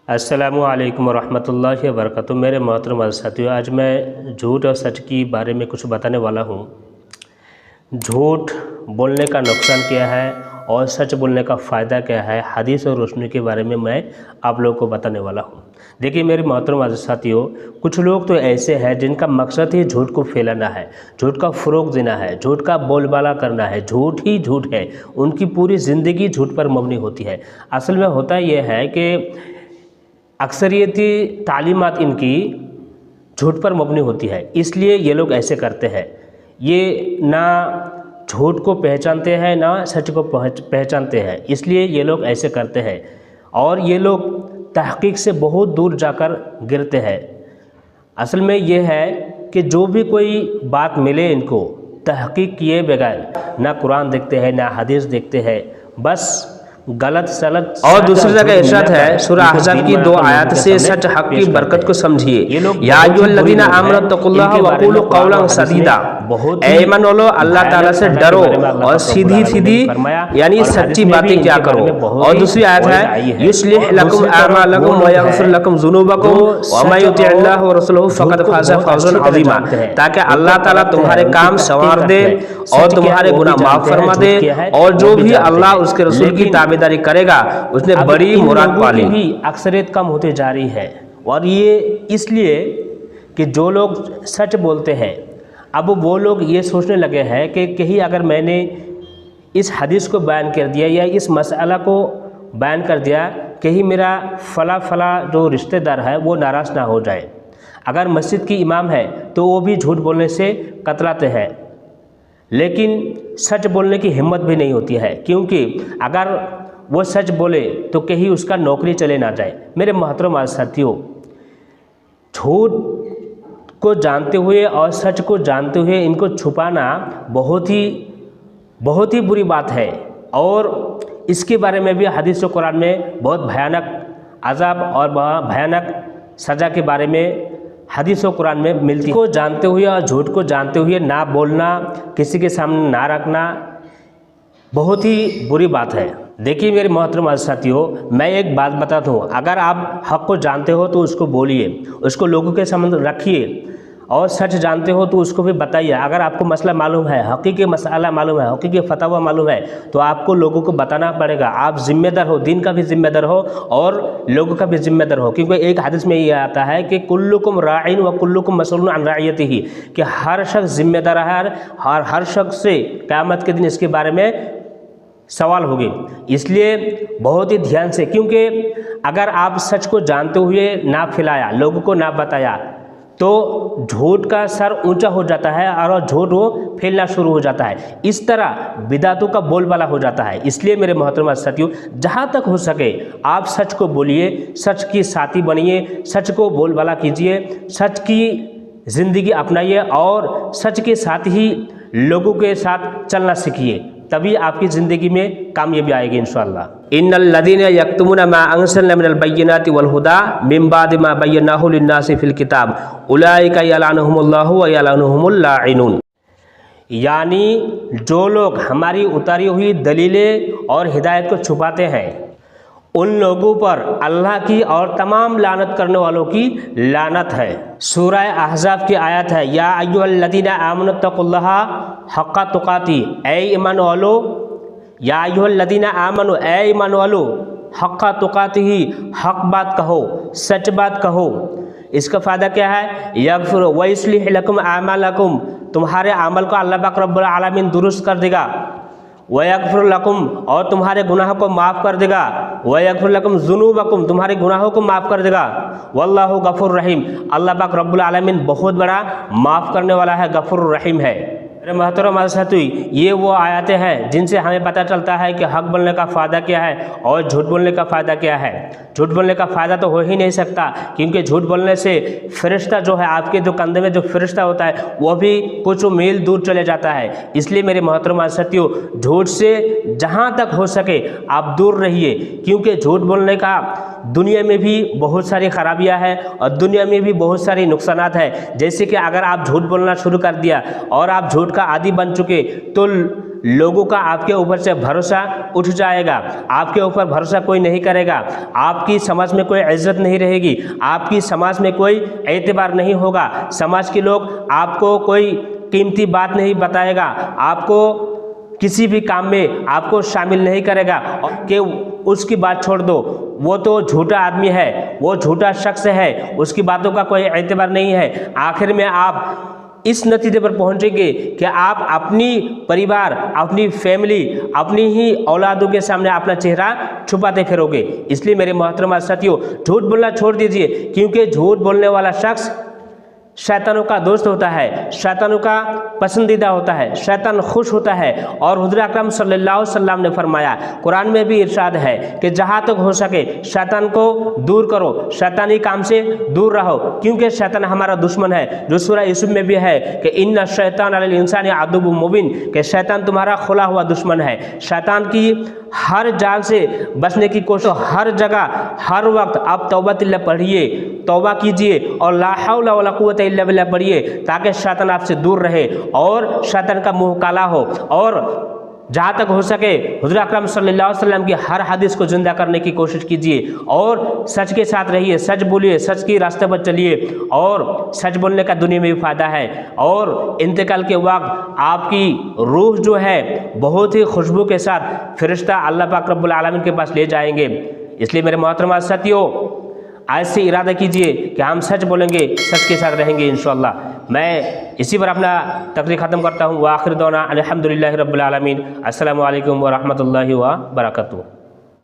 अस्सलामु अलैकुम वरहमतुल्लाहि वबरकातुहू। मेरे मोहतरम साथियों, आज मैं झूठ और सच की बारे में कुछ बताने वाला हूँ। झूठ बोलने का नुकसान क्या है और सच बोलने का फ़ायदा क्या है, हदीस और रोशनी के बारे में मैं आप लोगों को बताने वाला हूँ। देखिए मेरे मोहतरम साथियों, कुछ लोग तो ऐसे हैं जिनका मकसद ही झूठ को फैलाना है, झूठ का फ़रोग़ देना है, झूठ का बोलबाला करना है, झूठ ही झूठ है। उनकी पूरी ज़िंदगी झूठ पर मबनी होती है। असल में होता यह है कि अक्सरियती तालीमात इनकी झूठ पर मबनी होती है, इसलिए ये लोग ऐसे करते हैं। ये ना झूठ को पहचानते हैं ना सच को पहचानते हैं, इसलिए ये लोग ऐसे करते हैं और ये लोग तहकीक से बहुत दूर जाकर गिरते हैं। असल में ये है कि जो भी कोई बात मिले इनको तहकीक किए बगैर, ना कुरान देखते हैं ना हदीस देखते हैं, बस गलत सलत। और दूसरी जगह इरशाद है सूरह अहज़ाब की 2 आयत से सच हक की बरकत को समझिए। या अय्युहल्लज़ीना आमनु तक़ुल्लाह व क़ूलू क़ौलन सदीदा, ऐ ईमान वालों अल्लाह ताला से डरो और सीधी सीधी यानी सच्ची बातें क्या करो। और दूसरी आयत है युस्लिह लकुम अअमालकुम व यग़फिर लकुम ज़ुनूबकुम व मय युतिअल्लाह व रसूलहु फ़क़द फ़ाज़ फ़ौज़न अज़ीमा, ताकि अल्लाह ताला तुम्हारे काम संवार दे और तुम्हारे गुनाह माफ़ फरमा दे, और जो भी अल्लाह उसके रसूल की ताबेदारी करेगा उसने बड़ी मुराद पा ली। भी अक्सरियत कम होती जा रही है, और ये इसलिए कि जो लोग सच बोलते हैं, अब वो लोग ये सोचने लगे हैं कि कहीं अगर मैंने इस हदीस को बयान कर दिया या इस मसला को बयान कर दिया, कहीं मेरा फला जो रिश्तेदार है वो नाराज़ ना हो जाए। अगर मस्जिद की इमाम है तो वो भी झूठ बोलने से कतराते हैं, लेकिन सच बोलने की हिम्मत भी नहीं होती है, क्योंकि अगर वो सच बोले तो कहीं उसका नौकरी चले ना जाए। मेरे मोहतरम साथियों, झूठ को जानते हुए और सच को जानते हुए इनको छुपाना बहुत ही बुरी बात है, और इसके बारे में भी हदीस और कुरान में बहुत भयानक अज़ाब और भयानक सज़ा के बारे में हदीस और कुरान में मिलती है। को जानते हुए और झूठ को जानते हुए ना बोलना, किसी के सामने ना रखना बहुत ही बुरी बात है। देखिए मेरे मोहतरम साथियों, मैं एक बात बताता हूँ, अगर आप हक़ को जानते हो तो उसको बोलिए, उसको लोगों के सामने रखिए, और सच जानते हो तो उसको भी बताइए। अगर आपको मसला मालूम है, हकीकी मसला मालूम है, हकीकी फतवा मालूम है, तो आपको लोगों को बताना पड़ेगा। आप जिम्मेदार हो, दीन का भी जिम्मेदार हो और लोगों का भी जिम्मेदार हो, क्योंकि एक हदीस में ये आता है कि कुल्लुकुम राइन व कुल्लुकुम मसऊलुन अन रअयतिही, कि हर शख्स जिम्मेदार है और हर शख्स से क़यामत के दिन इसके बारे में सवाल होगी। इसलिए बहुत ही ध्यान से, क्योंकि अगर आप सच को जानते हुए ना फैलाया, लोगों को ना बताया, तो झूठ का सर ऊंचा हो जाता है और झूठ वो फैलना शुरू हो जाता है। इस तरह बिदातों का बोलबाला हो जाता है। इसलिए मेरे मोहतरम साथियों, जहाँ तक हो सके आप सच को बोलिए, सच की साथी बनिए, सच को बोलबाला कीजिए, सच की ज़िंदगी अपनाइए और सच के साथ ही लोगों के साथ चलना सीखिए, तभी आपकी ज़िंदगी में कामयाबी आएगी इंशाअल्लाह। इन्नल्लज़ीना यक्तुमूना मा अंज़लना मिनल बय्यिनाति वल हुदा मिन बादि मा बय्यनाहु लिन्नासि फिल किताब उलाइका यलअनुहुमुल्लाहु व यलअनुहुमुल लाइनून, यानी जो लोग हमारी उतारी हुई दलीलें और हिदायत को छुपाते हैं, उन लोगों पर अल्लाह की और तमाम लानत करने वालों की लानत है। सूरह अहज़ाब की आयत है, या अय्युहल्लज़ीना आमनु तक़ुल्लाहा हक़्क़ तुक़ाती, ऐ ईमान वालो, या अय्युहल्लज़ीना आमनु, ऐ ईमान वालो, हक़्क़ तुक़ातिही, हक़ बात कहो, सच बात कहो। इसका फ़ायदा क्या है? यग़फ़िर व युस्लिह लकुम अअमालकुम, तुम्हारे अमल को अल्लाह पाक रब्बुल आलमीन दुरुस्त कर देगा। वयग़फ़िर लकुम, और तुम्हारे गुनाहों को माफ़ कर देगा। वयग़फ़िर लकुम ज़ुनूबकुम, तुम्हारे गुनाहों को माफ़ कर देगा। वल्लाहु गफ़ूर रहीम, अल्लाह पाक रब्बुल आलमीन बहुत बड़ा माफ़ करने वाला है, गफ़ूर रहीम है। मेरे मोहतरम साथियों, ये वो आयतें हैं जिनसे हमें पता चलता है कि हक़ बोलने का फ़ायदा क्या है और झूठ बोलने का फ़ायदा क्या है। झूठ बोलने का फ़ायदा तो हो ही नहीं सकता, क्योंकि झूठ बोलने से फ़रिश्ता जो है, आपके जो कंधे में जो फ़रिश्ता होता है, वो भी कुछ मील दूर चले जाता है। इसलिए मेरे मोहतरम साथियों, झूठ से जहाँ तक हो सके आप दूर रहिए, क्योंकि झूठ बोलने का दुनिया में भी बहुत सारी खराबियां हैं और दुनिया में भी बहुत सारी नुकसानात हैं। जैसे कि अगर आप झूठ बोलना शुरू कर दिया और आप झूठ का आदी बन चुके तो लोगों का आपके ऊपर से भरोसा उठ जाएगा, आपके ऊपर भरोसा कोई नहीं करेगा, आपकी समाज में कोई इज्जत नहीं रहेगी, आपकी समाज में कोई एतबार नहीं होगा, समाज के लोग आपको कोई कीमती बात नहीं बताएगा, आपको किसी भी काम में आपको शामिल नहीं करेगा कि उसकी बात छोड़ दो, वो तो झूठा आदमी है, वो झूठा शख्स है, उसकी बातों का कोई एतबार नहीं है। आखिर में आप इस नतीजे पर पहुंचेंगे कि आप अपनी परिवार, अपनी फैमिली, अपनी ही औलादों के सामने अपना चेहरा छुपाते फिरोगे। इसलिए मेरे मोहतरम साथियों, झूठ बोलना छोड़ दीजिए, क्योंकि झूठ बोलने वाला शख्स शैतानों का दोस्त होता है, शैतानों का पसंदीदा होता है, शैतान खुश होता है। और हुज़ूर अकरम सल्लल्लाहु अलैहि वसल्लम ने फरमाया, कुरान में भी इरशाद है कि जहाँ तक हो सके शैतान को दूर करो, शैतानी काम से दूर रहो, क्योंकि शैतान हमारा दुश्मन है। जो सूरह यूसुफ में भी है कि इन्ना शैतान अल इंसानी अदुव्वुम मुबीन, कि शैतान तुम्हारा खुला हुआ दुश्मन है। शैतान की हर जाल से बचने की कोशिश, हर जगह हर वक्त आप तौबा पढ़िए, तौबा कीजिए और ला हौला वला कुव्वता इल्ला बिल्लाह पढ़िए, ताकि शैतान आपसे दूर रहे और शैतान का मुंह काला हो। और जहाँ तक हो सके हुज़ूर अकरम सल्लल्लाहु अलैहि वसल्लम की हर हदीस को जिंदा करने की कोशिश कीजिए और सच के साथ रहिए, सच बोलिए, सच के रास्ते पर चलिए। और सच बोलने का दुनिया में भी फ़ायदा है। और इंतकाल के वक्त आपकी रूह जो है बहुत ही खुशबू के साथ फरिश्ता अल्लाह पाक रब्बुल आलमीन के पास ले जाएंगे। इसलिए मेरे मोहतरम साथियों, आज से इरादा कीजिए कि हम सच बोलेंगे, सच के साथ रहेंगे इंशाअल्लाह। मैं इसी पर अपना तकरीर ख़त्म करता हूँ। व आखिर दौना अल्हम्दुलिल्लाहि रब्बिल आलमीन। अस्सलामु अलैकुम व रहमतुल्लाहि व बरकातुहू।